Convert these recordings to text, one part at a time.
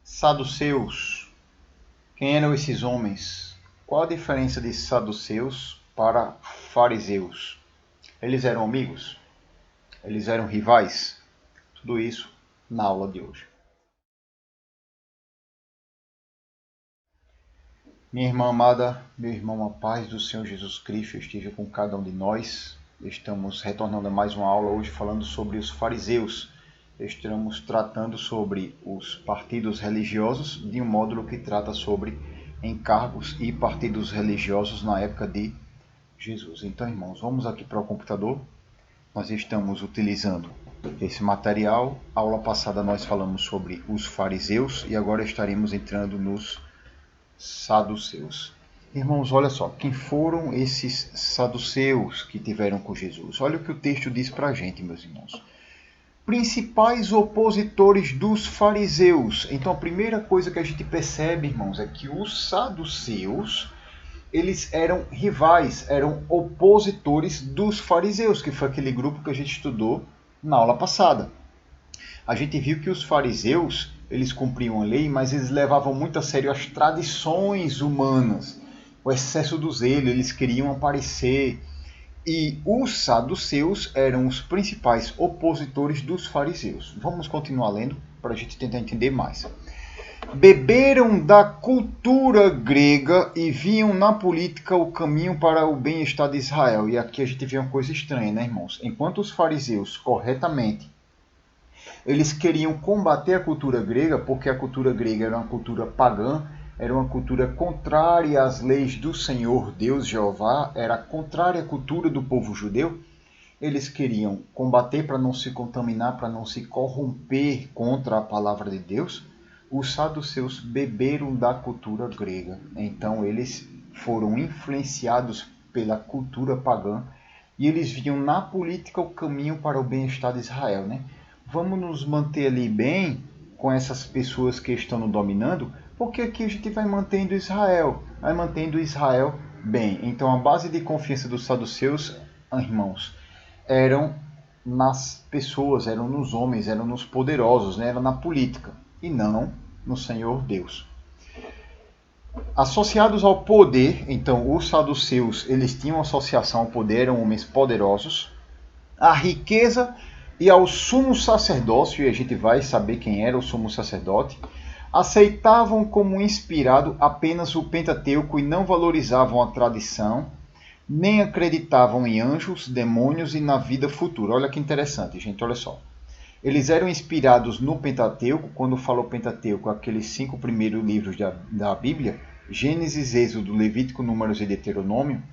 Saduceus. Quem eram esses homens? Qual a diferença de saduceus para fariseus? Eles eram amigos? Eles eram rivais? Tudo isso na aula de hoje. Minha irmã amada, meu irmão, a paz do Senhor Jesus Cristo esteja com cada um de nós. Estamos retornando a mais uma aula hoje falando sobre os fariseus. Estamos tratando sobre os partidos religiosos de um módulo que trata sobre encargos e partidos religiosos na época de Jesus. Então, irmãos, vamos aqui para o computador. Nós estamos utilizando esse material. A aula passada nós falamos sobre os fariseus e agora estaremos entrando nos saduceus. Irmãos, olha só, quem foram esses saduceus que tiveram com Jesus? Olha o que o texto diz para a gente, meus irmãos. Principais opositores dos fariseus. Então a primeira coisa que a gente percebe, irmãos, é que os saduceus, eles eram rivais, eram opositores dos fariseus, que foi aquele grupo que a gente estudou na aula passada. A gente viu que os fariseus, eles cumpriam a lei, mas eles levavam muito a sério as tradições humanas, o excesso do zelo, eles queriam aparecer. E os saduceus eram os principais opositores dos fariseus. Vamos continuar lendo para a gente tentar entender mais. Beberam da cultura grega e viam na política o caminho para o bem-estar de Israel. E aqui a gente vê uma coisa estranha, né, irmãos? Enquanto os fariseus, corretamente, eles queriam combater a cultura grega, porque a cultura grega era uma cultura pagã, era uma cultura contrária às leis do Senhor Deus Jeová, era contrária à cultura do povo judeu. Eles queriam combater para não se contaminar, para não se corromper contra a palavra de Deus. Os saduceus beberam da cultura grega. Então eles foram influenciados pela cultura pagã e eles viam na política o caminho para o bem-estar de Israel, né? Vamos nos manter ali bem com essas pessoas que estão nos dominando, porque aqui a gente vai mantendo Israel bem. Então a base de confiança dos saduceus, irmãos, eram nas pessoas, eram nos homens, eram nos poderosos, né? Era na política e não no Senhor Deus. Associados ao poder, então os saduceus, eles tinham associação ao poder, eram homens poderosos, à riqueza e ao sumo sacerdócio, e a gente vai saber quem era o sumo sacerdote. Aceitavam como inspirado apenas o Pentateuco e não valorizavam a tradição, nem acreditavam em anjos, demônios e na vida futura. Olha que interessante, gente, olha só. Eles eram inspirados no Pentateuco. Quando falo Pentateuco, aqueles 5 primeiros livros da Bíblia, Gênesis, Êxodo, Levítico, Números e Deuteronômio.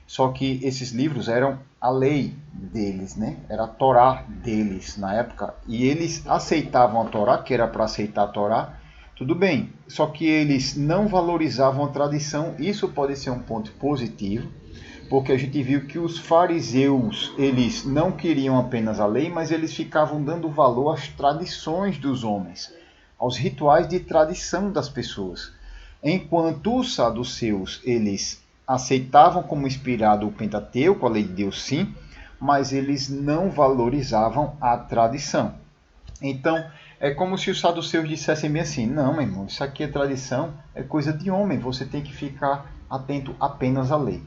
Só que esses livros eram a lei deles, né? Era a Torá deles na época. E eles aceitavam a Torá, que era para aceitar a Torá, tudo bem. Só que eles não valorizavam a tradição. Isso pode ser um ponto positivo, porque a gente viu que os fariseus, eles não queriam apenas a lei, mas eles ficavam dando valor às tradições dos homens, aos rituais de tradição das pessoas. Enquanto os saduceus, eles aceitavam como inspirado o Pentateuco, a lei de Deus, sim, mas eles não valorizavam a tradição. Então, é como se os saduceus dissessem bem assim: não, meu irmão, isso aqui é tradição, é coisa de homem, você tem que ficar atento apenas à lei.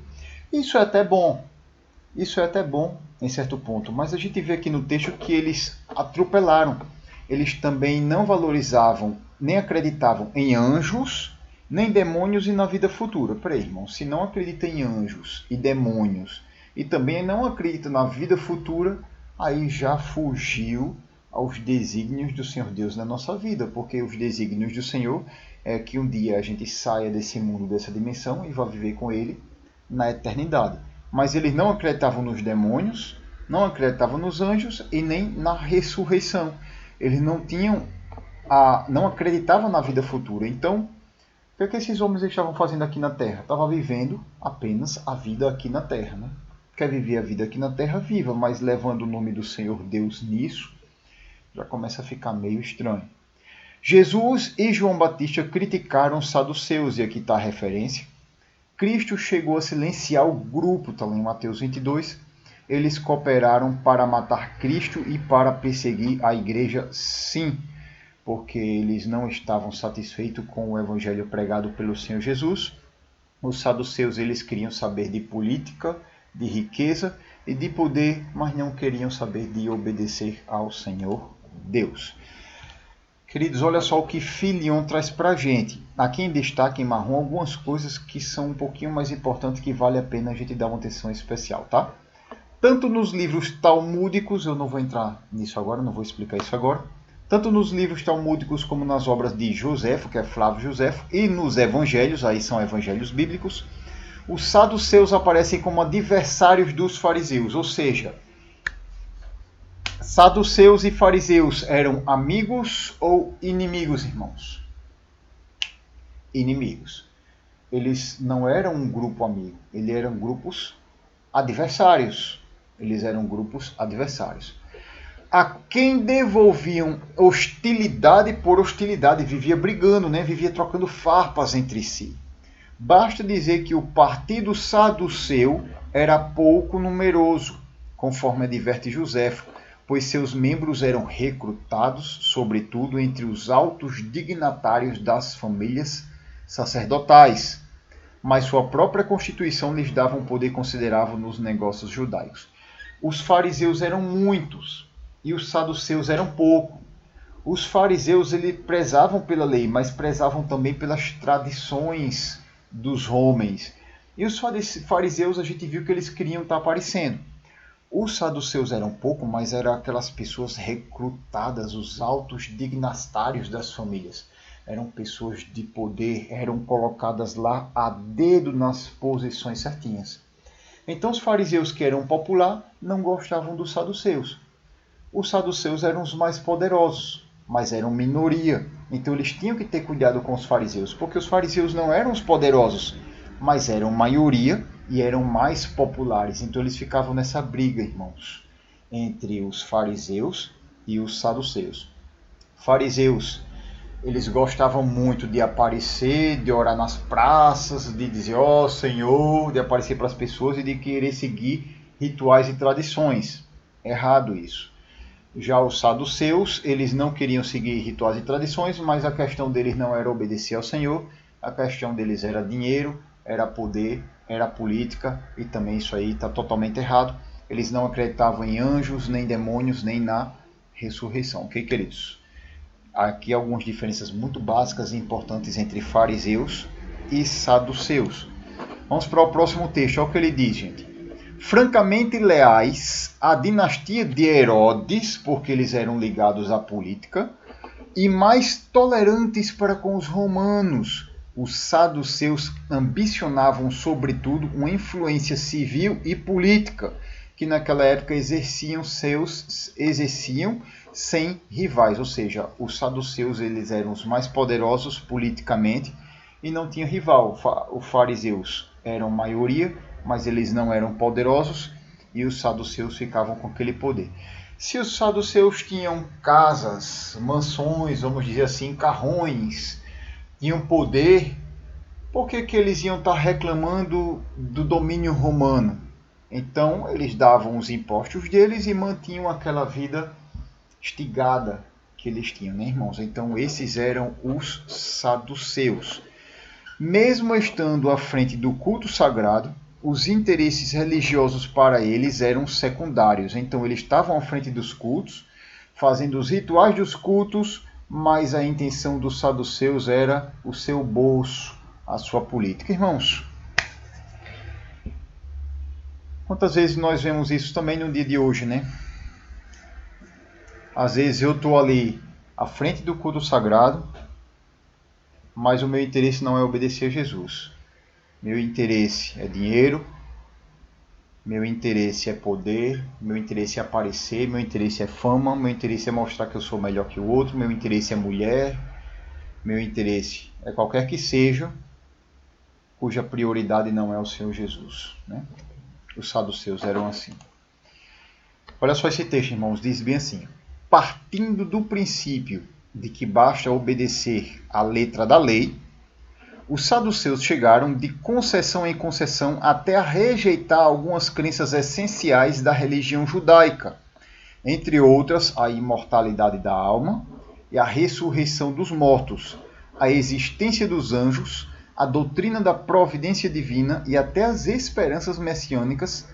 Isso é até bom em certo ponto, mas a gente vê aqui no texto que eles atropelaram. Eles também não valorizavam, nem acreditavam em anjos, nem demônios e na vida futura. Peraí, irmão, se não acredita em anjos e demônios e também não acredita na vida futura, aí já fugiu aos desígnios do Senhor Deus na nossa vida, porque os desígnios do Senhor é que um dia a gente saia desse mundo, dessa dimensão e vá viver com Ele na eternidade. Mas eles não acreditavam nos demônios, não acreditavam nos anjos e nem na ressurreição. Eles não acreditavam na vida futura. Então, o que esses homens estavam fazendo aqui na Terra? Estavam vivendo apenas a vida aqui na Terra, né? Quer viver a vida aqui na Terra? Viva, mas levando o nome do Senhor Deus nisso, já começa a ficar meio estranho. Jesus e João Batista criticaram os saduceus, e aqui está a referência. Cristo chegou a silenciar o grupo, está lá em Mateus 22. Eles cooperaram para matar Cristo e para perseguir a igreja, sim. porque eles não estavam satisfeitos com o evangelho pregado pelo Senhor Jesus. Os saduceus, eles queriam saber de política, de riqueza e de poder, mas não queriam saber de obedecer ao Senhor Deus. Queridos, olha só o que Filion traz para a gente. Aqui em destaque em marrom algumas coisas que são um pouquinho mais importantes, que vale a pena a gente dar uma atenção especial, tá? Tanto nos livros talmúdicos, eu não vou entrar nisso agora, não vou explicar isso agora, tanto nos livros talmúdicos como nas obras de Joséfo, que é Flávio Joséfo, e nos evangelhos, aí são evangelhos bíblicos, os saduceus aparecem como adversários dos fariseus, ou seja, saduceus e fariseus eram amigos ou inimigos, irmãos? Inimigos. Eles não eram um grupo amigo, eles eram grupos adversários. Eles eram grupos adversários. A quem devolviam hostilidade por hostilidade, vivia brigando, né? Vivia trocando farpas entre si. Basta dizer que o partido saduceu era pouco numeroso, conforme adverte Joséfo, pois seus membros eram recrutados, sobretudo entre os altos dignatários das famílias sacerdotais, mas sua própria constituição lhes dava um poder considerável nos negócios judaicos. Os fariseus eram muitos e os saduceus eram poucos. Os fariseus eles prezavam pela lei, mas prezavam também pelas tradições dos homens. E os fariseus a gente viu que eles queriam estar aparecendo. Os saduceus eram pouco, mas eram aquelas pessoas recrutadas, os altos dignatários das famílias. Eram pessoas de poder, eram colocadas lá a dedo nas posições certinhas. Então os fariseus, que eram popular, não gostavam dos saduceus. Os saduceus eram os mais poderosos, mas eram minoria. Então eles tinham que ter cuidado com os fariseus, porque os fariseus não eram os poderosos, mas eram maioria e eram mais populares. Então eles ficavam nessa briga, irmãos, entre os fariseus e os saduceus. Fariseus, eles gostavam muito de aparecer, de orar nas praças, de dizer, ó Senhor, de aparecer para as pessoas e de querer seguir rituais e tradições. Errado isso. Já os saduceus, eles não queriam seguir rituais e tradições, mas a questão deles não era obedecer ao Senhor, a questão deles era dinheiro, era poder, era política, e também isso aí está totalmente errado. Eles não acreditavam em anjos, nem demônios, nem na ressurreição. Ok, queridos? Aqui algumas diferenças muito básicas e importantes entre fariseus e saduceus. Vamos para o próximo texto. Olha o que ele diz, gente. Francamente leais à dinastia de Herodes, porque eles eram ligados à política, e mais tolerantes para com os romanos. Os saduceus ambicionavam, sobretudo, uma influência civil e política, que naquela época exerciam sem rivais, ou seja, os saduceus eles eram os mais poderosos politicamente e não tinham rival. Os fariseus eram maioria, mas eles não eram poderosos e os saduceus ficavam com aquele poder. Se os saduceus tinham casas, mansões, vamos dizer assim, carrões, tinham poder, por que eles iam estar reclamando do domínio romano? Então eles davam os impostos deles e mantinham aquela vida estigada que eles tinham, né, irmãos? Então esses eram os saduceus. Mesmo estando à frente do culto sagrado, os interesses religiosos para eles eram secundários. Então eles estavam à frente dos cultos, fazendo os rituais dos cultos, mas a intenção dos saduceus era o seu bolso, a sua política. Irmãos, quantas vezes nós vemos isso também no dia de hoje, né? Às vezes eu estou ali à frente do culto sagrado, mas o meu interesse não é obedecer a Jesus. Meu interesse é dinheiro, meu interesse é poder, meu interesse é aparecer, meu interesse é fama, meu interesse é mostrar que eu sou melhor que o outro, meu interesse é mulher, meu interesse é qualquer que seja, cuja prioridade não é o Senhor Jesus, né? Os saduceus eram assim. Olha só esse texto, irmãos, diz bem assim: partindo do princípio de que basta obedecer à letra da lei, os saduceus chegaram de concessão em concessão até a rejeitar algumas crenças essenciais da religião judaica, entre outras a imortalidade da alma e a ressurreição dos mortos, a existência dos anjos, a doutrina da providência divina e até as esperanças messiânicas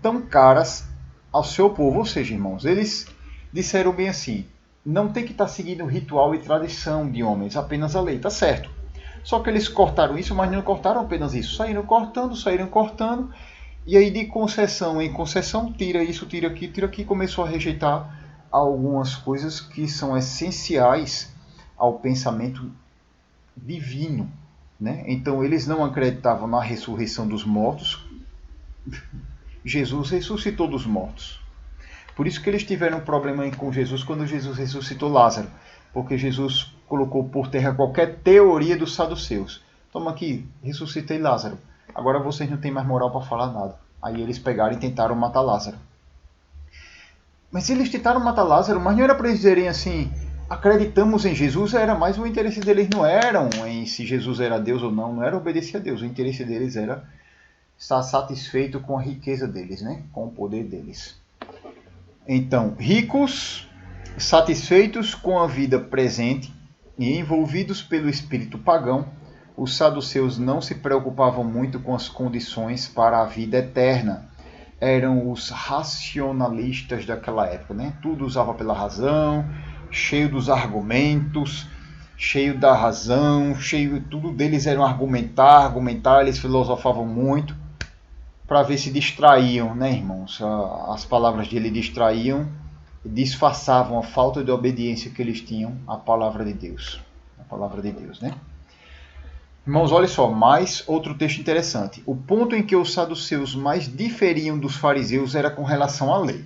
tão caras ao seu povo. Ou seja, irmãos, eles disseram bem assim, não tem que estar seguindo ritual e tradição de homens, apenas a lei, tá certo. Só que eles cortaram isso, mas não cortaram apenas isso, saíram cortando, e aí de concessão em concessão, tira isso, tira aqui, começou a rejeitar algumas coisas que são essenciais ao pensamento divino, né? Então eles não acreditavam na ressurreição dos mortos. Jesus ressuscitou dos mortos. Por isso que eles tiveram um problema com Jesus quando Jesus ressuscitou Lázaro, porque Jesus colocou por terra qualquer teoria dos saduceus. Toma aqui, ressuscitei Lázaro. Agora vocês não têm mais moral para falar nada. Aí eles pegaram e tentaram matar Lázaro. Mas eles tentaram matar Lázaro, mas não era para eles dizerem assim, acreditamos em Jesus, era mais o interesse deles não eram em se Jesus era Deus ou não era obedecer a Deus. O interesse deles era estar satisfeito com a riqueza deles, né? Com o poder deles. Então, ricos, satisfeitos com a vida presente e envolvidos pelo espírito pagão, os saduceus não se preocupavam muito com as condições para a vida eterna. Eram os racionalistas daquela época, né? Tudo usava pela razão, cheio dos argumentos, cheio da razão, tudo deles era argumentar, eles filosofavam muito para ver se distraíam, né, irmãos? As palavras dele distraíam, disfarçavam a falta de obediência que eles tinham à palavra de Deus. A palavra de Deus, né? Irmãos, olha só, mais outro texto interessante. O ponto em que os saduceus mais diferiam dos fariseus era com relação à lei.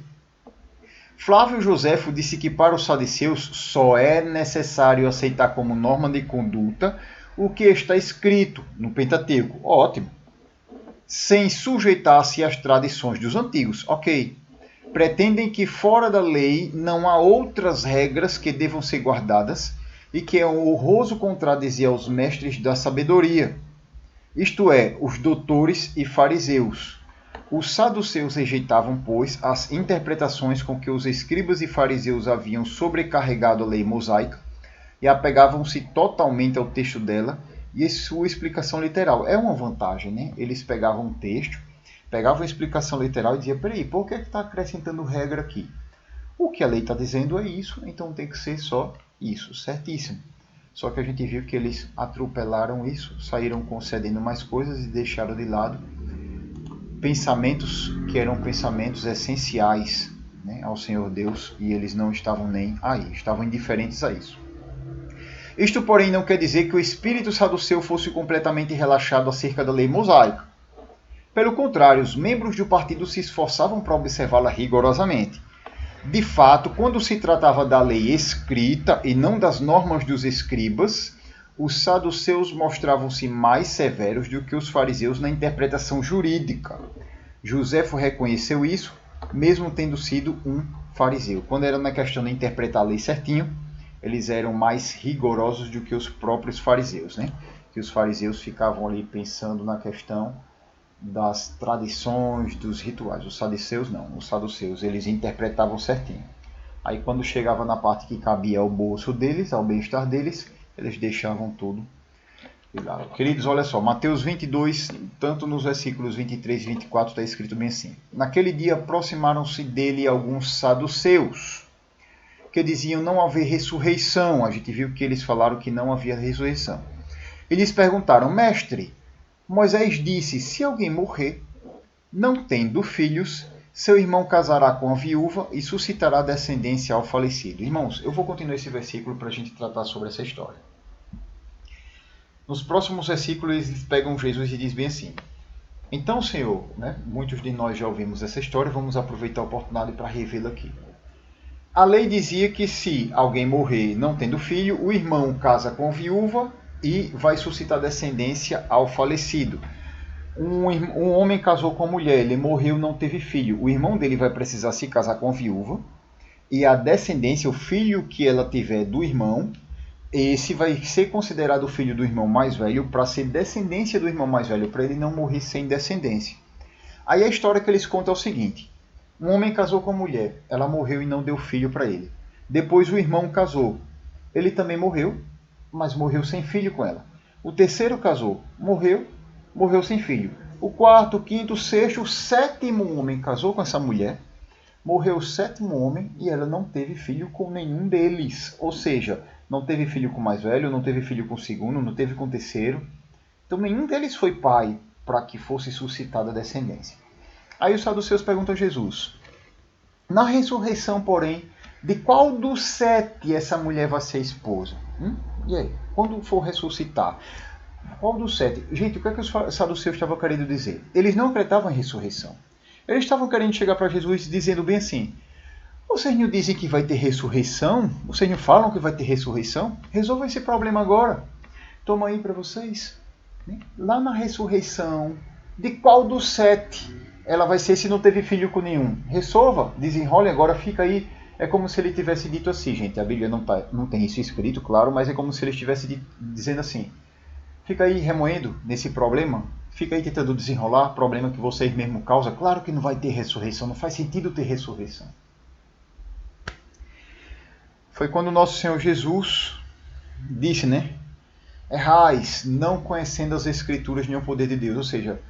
Flávio Joséfo disse que para os saduceus só é necessário aceitar como norma de conduta o que está escrito no Pentateuco. Ótimo. Sem sujeitar-se às tradições dos antigos. Ok. Pretendem que fora da lei não há outras regras que devam ser guardadas e que é um honroso contradizer aos mestres da sabedoria, isto é, os doutores e fariseus. Os saduceus rejeitavam, pois, as interpretações com que os escribas e fariseus haviam sobrecarregado a lei mosaica e apegavam-se totalmente ao texto dela e a sua explicação literal. É uma vantagem, né? Eles pegavam um texto, pegavam a explicação literal e diziam, peraí, por que está acrescentando regra aqui? O que a lei está dizendo é isso, então tem que ser só isso, certíssimo. Só que a gente viu que eles atropelaram isso, saíram concedendo mais coisas e deixaram de lado pensamentos que eram pensamentos essenciais, né, ao Senhor Deus, e eles não estavam nem aí, estavam indiferentes a isso. Isto, porém, não quer dizer que o espírito saduceu fosse completamente relaxado acerca da lei mosaica. Pelo contrário, os membros do partido se esforçavam para observá-la rigorosamente. De fato, quando se tratava da lei escrita e não das normas dos escribas, os saduceus mostravam-se mais severos do que os fariseus na interpretação jurídica. Joséfo reconheceu isso, mesmo tendo sido um fariseu. Quando era na questão de interpretar a lei certinho, eles eram mais rigorosos do que os próprios fariseus, né? Que os fariseus ficavam ali pensando na questão das tradições, dos rituais. Os saduceus não. Os saduceus, eles interpretavam certinho. Aí quando chegava na parte que cabia ao bolso deles, ao bem-estar deles, eles deixavam tudo. Queridos, olha só, Mateus 22, tanto nos versículos 23 e 24, está escrito bem assim. Naquele dia aproximaram-se dele alguns saduceus, que diziam não haver ressurreição. A gente viu que eles falaram que não havia ressurreição. E lhes perguntaram, mestre, Moisés disse, se alguém morrer, não tendo filhos, seu irmão casará com a viúva e suscitará descendência ao falecido. Irmãos, eu vou continuar esse versículo para a gente tratar sobre essa história. Nos próximos versículos, eles pegam Jesus e dizem bem assim, então, Senhor, né, muitos de nós já ouvimos essa história, vamos aproveitar a oportunidade para revê-la aqui. A lei dizia que se alguém morrer não tendo filho, o irmão casa com a viúva e vai suscitar descendência ao falecido. Um homem casou com a mulher, ele morreu, não teve filho. O irmão dele vai precisar se casar com a viúva e a descendência, o filho que ela tiver do irmão, esse vai ser considerado o filho do irmão mais velho para ser descendência do irmão mais velho, para ele não morrer sem descendência. Aí a história que eles contam é o seguinte, um homem casou com a mulher, ela morreu e não deu filho para ele. Depois o irmão casou. ele também morreu, mas morreu sem filho com ela. O terceiro casou, morreu sem filho. O quarto, o quinto, o sexto, o sétimo homem casou com essa mulher. Morreu o sétimo homem e ela não teve filho com nenhum deles. Ou seja, não teve filho com o mais velho, não teve filho com o segundo, não teve com o terceiro. Então nenhum deles foi pai para que fosse suscitada a descendência. Aí os saduceus perguntam a Jesus: na ressurreição, porém, de qual dos 7 essa mulher vai ser esposa? E aí? Quando for ressuscitar? Qual dos 7? Gente, o que é que os saduceus estavam querendo dizer? Eles não acreditavam em ressurreição. Eles estavam querendo chegar para Jesus dizendo bem assim: vocês não dizem que vai ter ressurreição? Vocês não falam que vai ter ressurreição? Resolvam esse problema agora. Toma aí para vocês. Lá na ressurreição, de qual dos 7 ela vai ser se não teve filho com nenhum? Resolva, desenrole agora, fica aí. É como se ele tivesse dito assim, gente. A Bíblia não tem isso escrito, claro, mas é como se ele estivesse dizendo assim: fica aí remoendo nesse problema, fica aí tentando desenrolar problema que vocês mesmos causam. Claro que não vai ter ressurreição, não faz sentido ter ressurreição. Foi quando o nosso Senhor Jesus disse, né? Errais, não conhecendo as Escrituras nem o poder de Deus. Ou seja,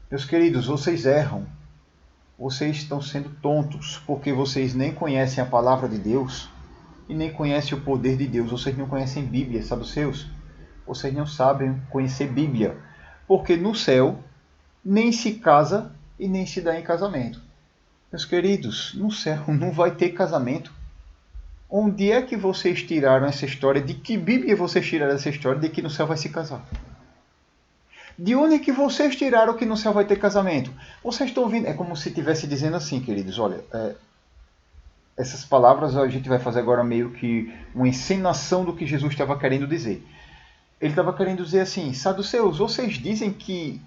meus queridos, vocês erram. Vocês estão sendo tontos, porque vocês nem conhecem a palavra de Deus e nem conhecem o poder de Deus. Vocês não conhecem Bíblia, saduceus? Vocês não sabem conhecer Bíblia, porque no céu nem se casa e nem se dá em casamento. Meus queridos, no céu não vai ter casamento. Onde é que vocês tiraram essa história? De que Bíblia vocês tiraram essa história de que no céu vai se casar? De onde é que vocês tiraram que no céu vai ter casamento? Vocês estão ouvindo? É como se estivesse dizendo assim, queridos, olha, essas palavras a gente vai fazer agora meio que uma encenação do que Jesus estava querendo dizer. Ele estava querendo dizer assim: saduceus, vocês dizem que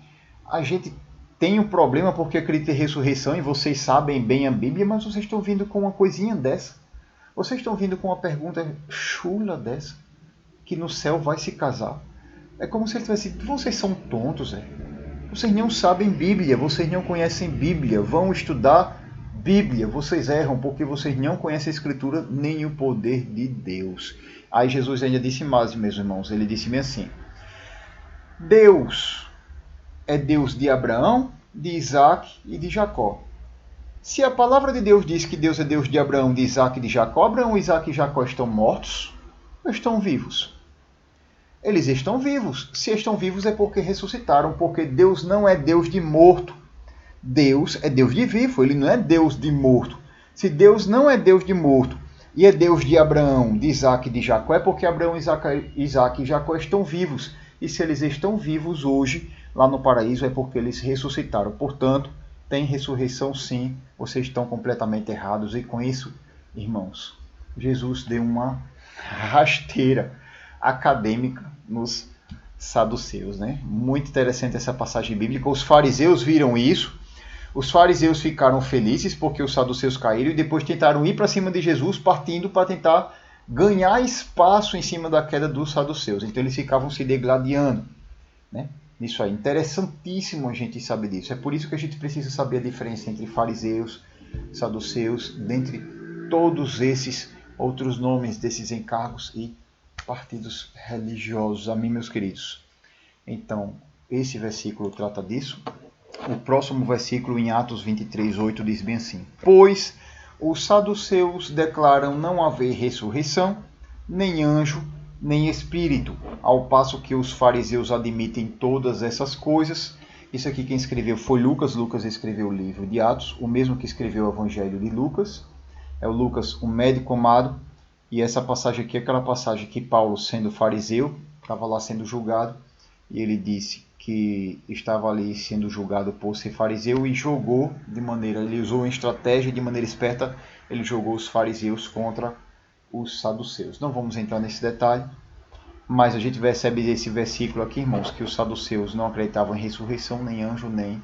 a gente tem um problema porque acredita em ressurreição e vocês sabem bem a Bíblia, mas vocês estão vindo com uma coisinha dessa. Vocês estão vindo com uma pergunta chula dessa, que no céu vai se casar. É como se ele tivesse dito: vocês são tontos, vocês não sabem Bíblia, vocês não conhecem Bíblia, vão estudar Bíblia, vocês erram porque vocês não conhecem a Escritura nem o poder de Deus. Aí Jesus ainda disse mais, meus irmãos, ele disse bem assim: Deus é Deus de Abraão, de Isaac e de Jacó. Se a palavra de Deus diz que Deus é Deus de Abraão, de Isaac e de Jacó, Abraão, Isaac e Jacó estão mortos ou estão vivos? Eles estão vivos. Se estão vivos é porque ressuscitaram, porque Deus não é Deus de morto. Deus é Deus de vivo, ele não é Deus de morto. Se Deus não é Deus de morto e é Deus de Abraão, de Isaac e de Jacó, é porque Abraão, Isaac e Jacó estão vivos. E se eles estão vivos hoje, lá no paraíso, é porque eles ressuscitaram. Portanto, tem ressurreição sim, vocês estão completamente errados. E com isso, irmãos, Jesus deu uma rasteira acadêmica nos saduceus, né? Muito interessante essa passagem bíblica. Os fariseus viram isso. Os fariseus ficaram felizes porque os saduceus caíram e depois tentaram ir para cima de Jesus, partindo para tentar ganhar espaço em cima da queda dos saduceus. Então eles ficavam se degladiando, né? Isso aí, interessantíssimo a gente saber disso. É por isso que a gente precisa saber a diferença entre fariseus, saduceus, dentre todos esses outros nomes desses encargos e partidos religiosos. Amém, meus queridos? Então, esse versículo trata disso. O próximo versículo, em Atos 23, 8, diz bem assim: Pois os saduceus declaram não haver ressurreição, nem anjo, nem espírito, ao passo que os fariseus admitem todas essas coisas. Isso aqui quem escreveu foi Lucas. Lucas escreveu o livro de Atos, o mesmo que escreveu o Evangelho de Lucas. É o Lucas, um médico amado. E essa passagem aqui é aquela passagem que Paulo, sendo fariseu, estava lá sendo julgado, e ele disse que estava ali sendo julgado por ser fariseu e jogou ele usou uma estratégia de maneira esperta, ele jogou os fariseus contra os saduceus. Não vamos entrar nesse detalhe, mas a gente percebe desse versículo aqui, irmãos, que os saduceus não acreditavam em ressurreição, nem anjo, nem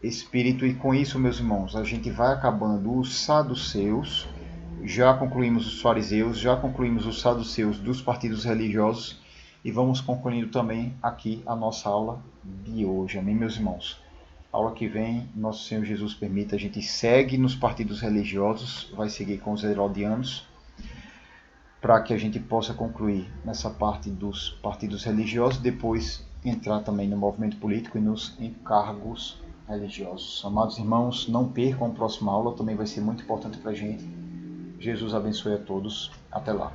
espírito. E com isso, meus irmãos, a gente vai acabando os saduceus. Já concluímos os fariseus, já concluímos os saduceus dos partidos religiosos e vamos concluindo também aqui a nossa aula de hoje. Amém, meus irmãos? Aula que vem, nosso Senhor Jesus permita, a gente segue nos partidos religiosos, vai seguir com os herodianos, para que a gente possa concluir nessa parte dos partidos religiosos e depois entrar também no movimento político e nos encargos religiosos. Amados irmãos, não percam a próxima aula, também vai ser muito importante para a gente. Jesus abençoe a todos. Até lá.